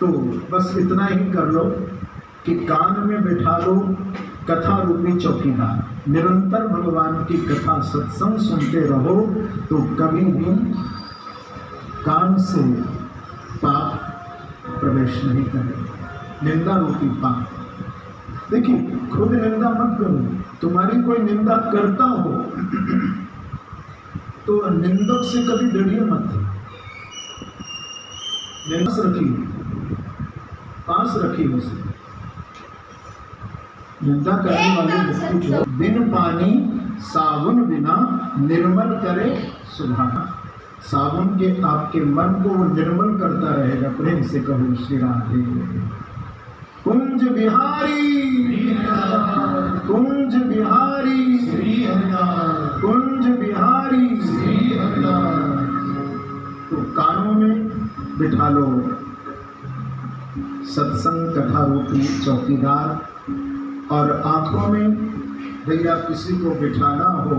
तो बस इतना ही कर लो कि कान में बिठा लो कथा रूपी चौकीदार, निरंतर भगवान की कथा सत्संग सुनते रहो तो कभी भी कान से पाप प्रवेश नहीं करेगा। निंदा रूपी पाप। देखिए, खुद निंदा मत करो, तुम्हारी कोई निंदा करता हो तो निंदक से कभी डरिए मत। पास रखिए, पास रखिए उसे। निंदा करने वाले व्यक्ति को बिन पानी साबुन बिना निर्मल करे सुभाना। साबुन के आपके मन को वो निर्मल करता रहेगा। प्रेम से कहो श्री राधे। कुंज बिहारी, कुंज बिहारी, कुंज बिहारी। तो कानों में बिठा लो सत्संग कथा रूपी चौकीदार, और आंखों में भैया किसी को बिठाना हो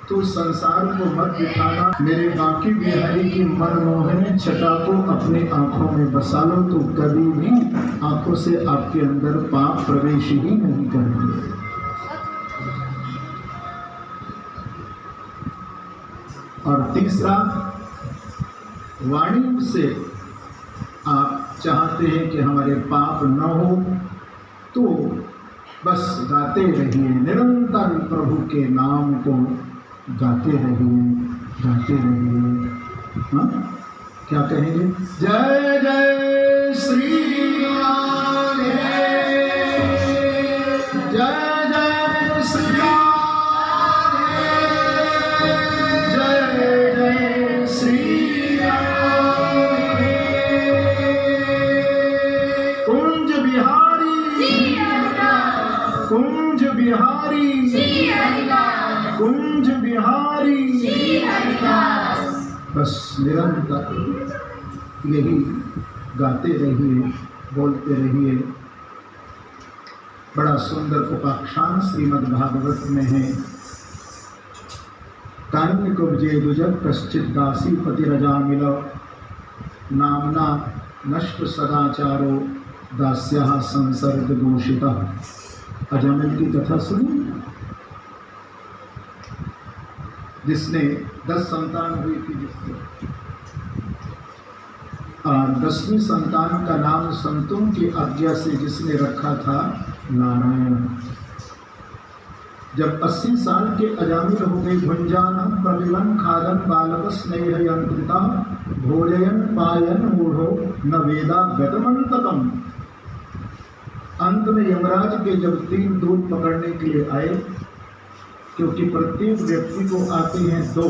तो संसार को मत बिठाना। मेरे बाकी बिहारी की मनमोहनी छटा को अपने आंखों में बसा लो तो कभी भी आंखों से आपके अंदर पाप प्रवेश ही नहीं करेंगे। और तीसरा, वाणी से आप चाहते हैं कि हमारे पाप न हो तो बस गाते रहिए, निरंतर प्रभु के नाम को गाते रहिए, गाते रहिए। हाँ, क्या कहेंगे? जय जय श्री राधे, जय जय श्री राधे, जय जय श्री राधे। कुंज बिहारी, कुंज बिहारी, कुंज बिहारी। बस निरंतर यही गाते रहिए, बोलते रहिए। बड़ा सुंदर उपाख्यान श्रीमद् भागवत में है। कान्यक विजय दुजग कश्चित दासी पतिरजा मिल नामना नष्ट सदाचारो दास्या संसर्ग दूषिता। अजामिल की कथा सुनी, जिसने 10 संतान हुई थी, जिसने 10वीं संतान का नाम संतों की आज्ञा से जिसने रखा था नारायण। जब 80 साल के अजामिल हो गए, भुंजान प्रविलन खादन बालक स्नेह यंत्रिता भोजयन पायन मूढ़ो न वेदा गतमंतकम। अंत में यमराज के जब 3 दूत पकड़ने के लिए आए, क्योंकि प्रत्येक व्यक्ति को आते हैं 2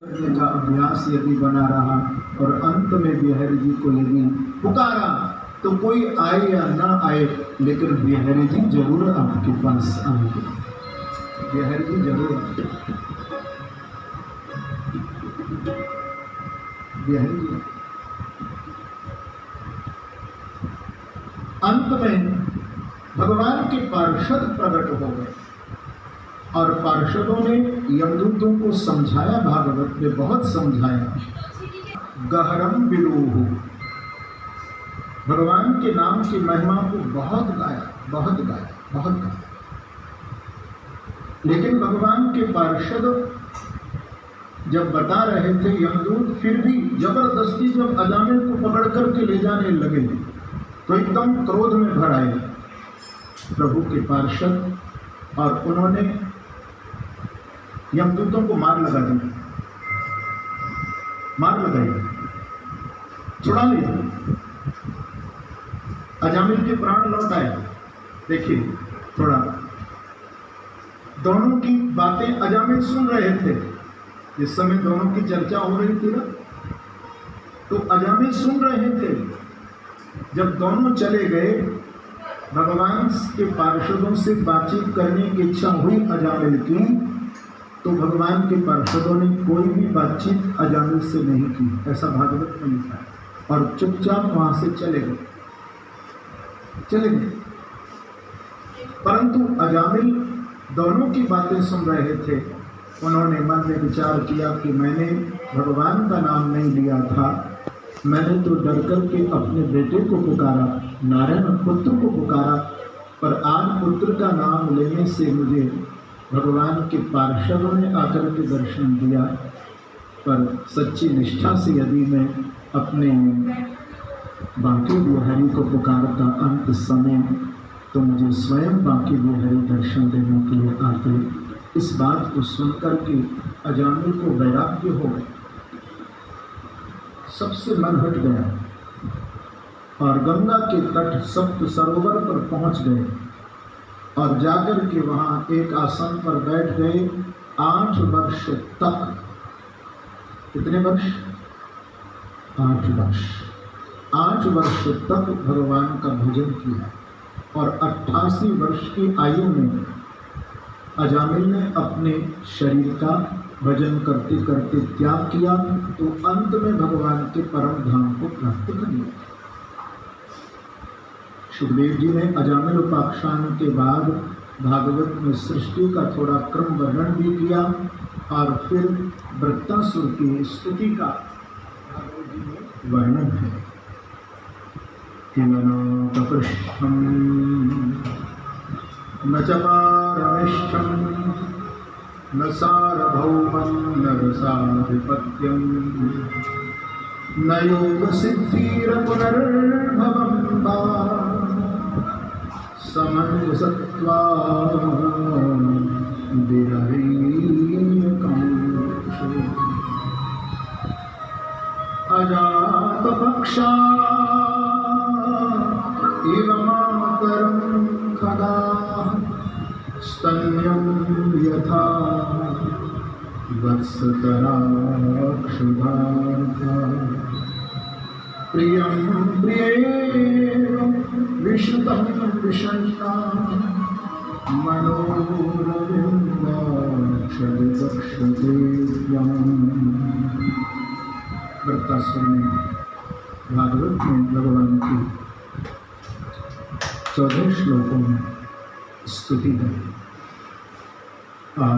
करने का अभ्यास यदि बना रहा और अंत में बिहारी जी को यदि पुकारा तो कोई आए या ना आए, लेकिन बिहारी जी जरूर आपके पास आएंगे। बिहारी जी जरूर आएंगे। बिहारी जी अंत में भगवान के पार्षद प्रकट हो गए और पार्षदों ने यमदूतों को समझाया, भागवत में बहुत समझाया। गहरम विरूह, भगवान के नाम की महिमा को बहुत गाया, बहुत गाया, बहुत गाया। लेकिन भगवान के पार्षद जब बता रहे थे, यमदूत फिर भी जबरदस्ती जब अजामिल को पकड़ करके ले जाने लगे तो एकदम क्रोध में भर आए प्रभु के पार्षद, और उन्होंने यमदूतों को मार लगा दी, मार लगाई, छुड़ा लिया। अजामिल के प्राण लौट आए। देखिए, थोड़ा दोनों की बातें अजामिल सुन रहे थे। इस समय दोनों की चर्चा हो रही थी ना, तो अजामिल सुन रहे थे। जब दोनों चले गए, भगवान के पार्षदों से बातचीत करने की इच्छा हुई अजामिल की, तो भगवान के पार्षदों ने कोई भी बातचीत अजामिल से नहीं की, ऐसा भागवत में लिखा है, और चुपचाप वहां से चले गए, चले गए। परंतु अजामिल दोनों की बातें सुन रहे थे। उन्होंने मन में विचार किया कि मैंने भगवान का नाम नहीं लिया था, मैंने तो डर कर के अपने बेटे को पुकारा, नारायण पुत्र को पुकारा, पर आज पुत्र का नाम लेने से मुझे भगवान के पार्षदों ने आकर के दर्शन दिया। पर सच्ची निष्ठा से यदि मैं अपने बांके बिहारी को पुकारता अंत समय, तो मुझे स्वयं बांके बिहारी दर्शन देने के लिए आते। इस बात को सुनकर के अजामिल को वैराग्य हो गया, सबसे मन हट गया और गंगा के तट सप्त सरोवर पर पहुंच गए और जाकर के वहां एक आसन पर बैठ गए। 8 वर्ष तक, कितने वर्ष? 8 वर्ष। 8 वर्ष तक भगवान का भजन किया और 88 वर्ष की आयु में अजामिल ने अपने शरीर का भजन करते करते त्याग किया, तो अंत में भगवान के परम धाम को प्राप्त कर लिया। सुखदेव जी ने अजामिल उपाख्यान के बाद भागवत में सृष्टि का थोड़ा क्रम वर्णन भी किया और फिर वृत्तासुर की स्तुति का भागवत जी में वर्णन है। किमनापृष्ठं न च पारमिष्ठं न सार्वभौमं न रसाधिपत्यं न योगसिद्धिरपुनर्भवं वा समञ्जसत्वा विरहीयकं अजातपक्षा इव मातरं खगाः स्तन्यं यथा वत्सतराक्षुधार्था प्रियं प्रियेण विश्रुतं विषण्णा मनोरविन्दाक्षरचक्षते वृत्तासुर ने भागवत में भगवान की 14 श्लोकों में स्तुति गई और